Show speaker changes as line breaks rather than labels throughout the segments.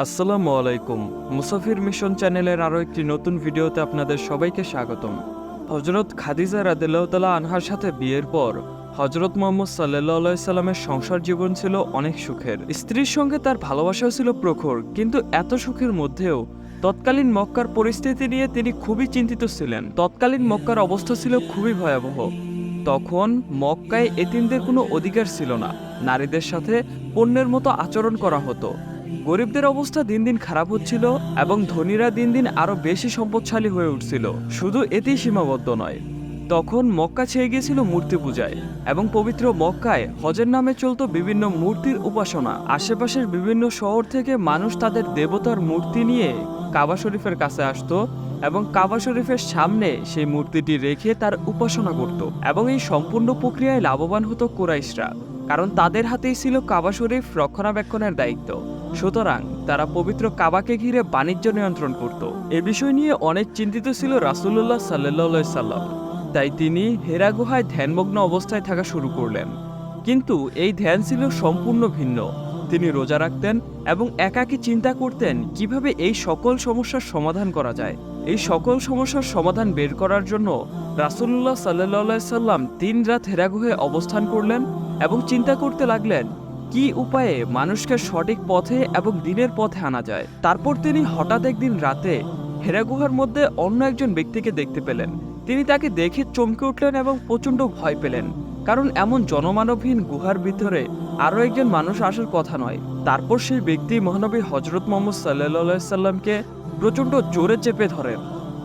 আসসালামু আলাইকুম। মুসাফির মিশন চ্যানেলের আরও একটি নতুন ভিডিওতে আপনাদের সবাইকে স্বাগতম। হজরত খাদিজা রাদিয়াল্লাহু তাআলা আনহার সাথে বিয়ের পর হজরত মুহাম্মদ সাল্লাল্লাহু আলাইহি সাল্লামের সংসার জীবন ছিল অনেক সুখের। স্ত্রীর সঙ্গে তার ভালোবাসাও ছিল প্রখর, কিন্তু এত সুখের মধ্যেও তৎকালীন মক্কার পরিস্থিতি নিয়ে তিনি খুবই চিন্তিত ছিলেন। তৎকালীন মক্কার অবস্থা ছিল খুবই ভয়াবহ। তখন মক্কায় এতিমদের কোনো অধিকার ছিল না। নারীদের সাথে পণ্যের মতো আচরণ করা হতো। গরিবদের অবস্থা দিন দিন খারাপ হচ্ছিল এবং ধনীরা দিন দিন আরো বেশি সম্পদশালী হয়ে উঠছিল। শুধু এতেই সীমাবদ্ধ নয়, তখন মক্কা ছেয়ে গিয়েছিল মূর্তি পূজায় এবং পবিত্র মক্কায় হজের নামে চলত বিভিন্ন মূর্তির উপাসনা। আশেপাশের বিভিন্ন শহর থেকে মানুষ তাদের দেবতার মূর্তি নিয়ে কাবা শরীফের কাছে আসতো এবং কাবা শরীফের সামনে সেই মূর্তিটি রেখে তার উপাসনা করত। এবং এই সম্পূর্ণ প্রক্রিয়ায় লাভবান হতো কুরাইশরা, কারণ তাদের হাতেই ছিল কাবা শরীফ রক্ষণাবেক্ষণের দায়িত্ব। সুতরাং তারা পবিত্র কাবাকে ঘিরে বাণিজ্য নিয়ন্ত্রণ করত। এ বিষয় নিয়ে অনেক চিন্তিত ছিল রাসূলুল্লাহ সাল্লাল্লাহু আলাইহি সাল্লাম। তাই তিনি হেরা গুহায় ধ্যানমগ্ন অবস্থায় থাকা শুরু করলেন। কিন্তু এই ধ্যান ছিল সম্পূর্ণ ভিন্ন। তিনি রোজা রাখতেন এবং একাকী চিন্তা করতেন কিভাবে এই সকল সমস্যার সমাধান করা যায়। এই সকল সমস্যার সমাধান বের করার জন্য রাসূলুল্লাহ সাল্লাল্লাহু আলাইহি সাল্লাম ৩ রাত হেরা গুহায় অবস্থান করলেন এবং চিন্তা করতে লাগলেন কি উপায়ে মানুষকে সঠিক পথে এবং দিনের পথে আনা যায়। তারপর তিনি হঠাৎ একদিন রাতে হেরা গুহার মধ্যে অন্য একজন ব্যক্তিকে দেখতে পেলেন। তিনি তাকে দেখে চমকে উঠলেন এবং প্রচণ্ড ভয় পেলেন, কারণ এমন জনমানবহীন গুহার ভিতরে আরও একজন মানুষ আসার কথা নয়। তারপর সেই ব্যক্তি মহানবী হজরত মুহাম্মদ সাল্লাল্লাহু আলাইহি সাল্লামকে প্রচণ্ড জোরে চেপে ধরেন।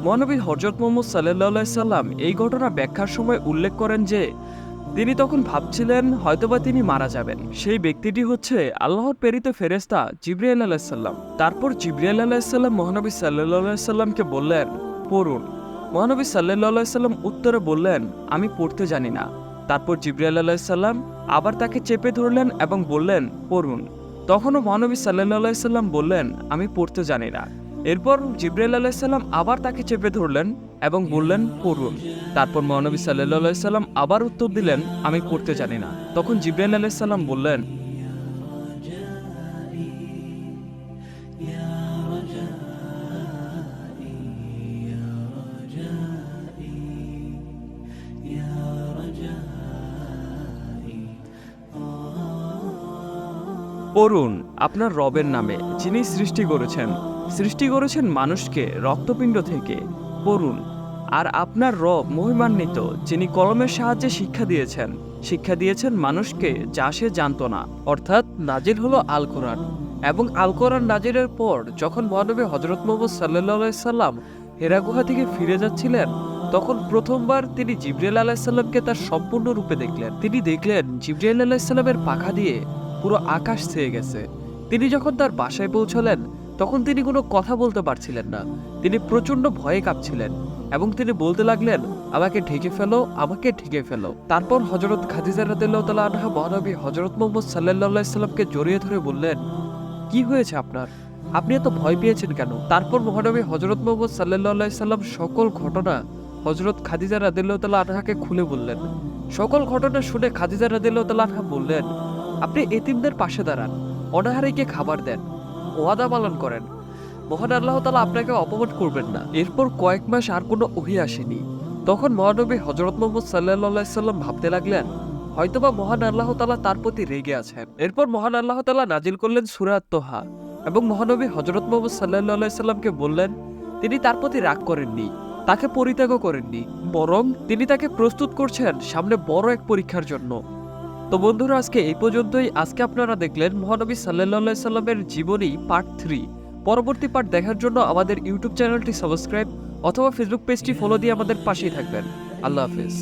মহানবী হজরত মুহাম্মদ সাল্লাল্লাহু আলাইহি সাল্লাম এই ঘটনা ব্যাখ্যার সময় উল্লেখ করেন যে তিনি তখন ভাবছিলেন হয়তোবা তিনি মারা যাবেন। সেই ব্যক্তিটি হচ্ছে আল্লাহর প্রেরিত ফেরেশতা জিবরাইল আলাইহিস সালাম। তারপর জিবরাইল আলাইহিস সালাম মহানবী সাল্লাল্লাহু আলাইহি সাল্লামকে বললেন, পড়ুন। মহানবী সাল্লাল্লাহু আলাইহি সাল্লাম উত্তরে বললেন, আমি পড়তে জানি না। তারপর জিবরাইল আলাইহিস সালাম আবার তাকে চেপে ধরলেন এবং বললেন, পড়ুন। তখনও মহানবী সাল্লাল্লাহু আলাইহি সাল্লাম বললেন, আমি পড়তে জানি না। এরপর জিবরাইল আলাইহিস সালাম আবার তাকে চেপে ধরলেন এবং বললেন, পড়ুন। তারপর মহানবী সাল্লাল্লাহু আলাইহি সাল্লাম আবার উত্তর দিলেন, আমি পড়তে জানি না। তখন জিবরাইল আলাইহিস সালাম বললেন, পড়ুন আপনার রবের নামে, যিনি সৃষ্টি করেছেন মানুষকে রক্তপিণ্ড থেকে। পড়ুন। আর আপনার রব মহিমান্বিত, যিনি কলমের সাহায্যে শিক্ষা দিয়েছেন মানুষকে যা সে জানতো না। অর্থাৎ নাজিল হলো আল কোরআন। এবং আল কোরআন নাজিলের পর যখন মহানবী হযরত মুহাম্মদ সাল্লাল্লাহু আলাইহি সাল্লাম হেরা গুহা থেকে ফিরে যাচ্ছিলেন, তখন প্রথমবার তিনি জিবরাইল আলাইহিস সালামকে তার সম্পূর্ণ রূপে দেখলেন। তিনি দেখলেন জিবরাইল আলাইহিস সালামের পাখা দিয়ে পুরো আকাশ ছেয়ে গেছে। তিনি যখন তার বাসায় পৌঁছলেন, তখন তিনি কোনো কথা বলতে পারছিলেন না। তিনি প্রচন্ড ভয়ে কাঁপছিলেন এবং তিনি বলতে লাগলেন, আমাকে ঢেকে ফেলো। তারপর হযরত খাদিজা রাদিয়াল্লাহু তাআলা আনহা মহানবী হযরত মুহাম্মদ সাল্লাল্লাহু আলাইহি সাল্লামকে জড়িয়ে ধরে বললেন, কি হয়েছে আপনার? আপনি এত ভয় পেয়েছেন কেন? তারপর মহানবী হযরত মুহাম্মদ সাল্লাল্লাহু আলাইহি সাল্লাম সকল ঘটনা হযরত খাদিজা রাদিয়াল্লাহু তাআলা আনহাকে খুলে বললেন। সকল ঘটনা শুনে খাদিজা রাদিয়াল্লাহু তাআলা আনহা বললেন, আপনি এতিমদের পাশে দাঁড়ান, অনাহারীকে খাবার দেন, ওয়াদা পালন করেন, মহান আল্লাহ তাআলা আপনাকে অপমান করবেন না। এরপর কয়েক মাস আর কোনো ওহী আসেনি। তখন মহানবী হযরত মুহাম্মদ সাল্লাল্লাহু আলাইহি সাল্লাম ভাবতে লাগলেন, হয়তোবা মহান আল্লাহ তাআলা তার প্রতি রেগে আছেন। এরপর মহান আল্লাহ তাআলা নাজিল করলেন সূরা আত-তোহা এবং মহানবী হযরত মুহাম্মদ সাল্লাল্লাহু আলাইহি সাল্লামকে বললেন, তিনি তার প্রতি রাগ করেননি, তাকে পরিত্যাগও করেননি, বরং তিনি তাকে প্রস্তুত করছেন সামনে বড় এক পরীক্ষার জন্য। তো বন্ধুরা, আজকে এই পর্যন্তই। আজকে আপনারা দেখলেন মহানবী সাল্লাল্লাহু আলাইহি সাল্লামের জীবনী পার্ট 3। পরবর্তী পার্ট দেখার জন্য আমাদের ইউটিউব চ্যানেলটি সাবস্ক্রাইব অথবা ফেসবুক পেজটি ফলো দিয়ে আমাদের পাশেই থাকবেন। আল্লাহ হাফেজ।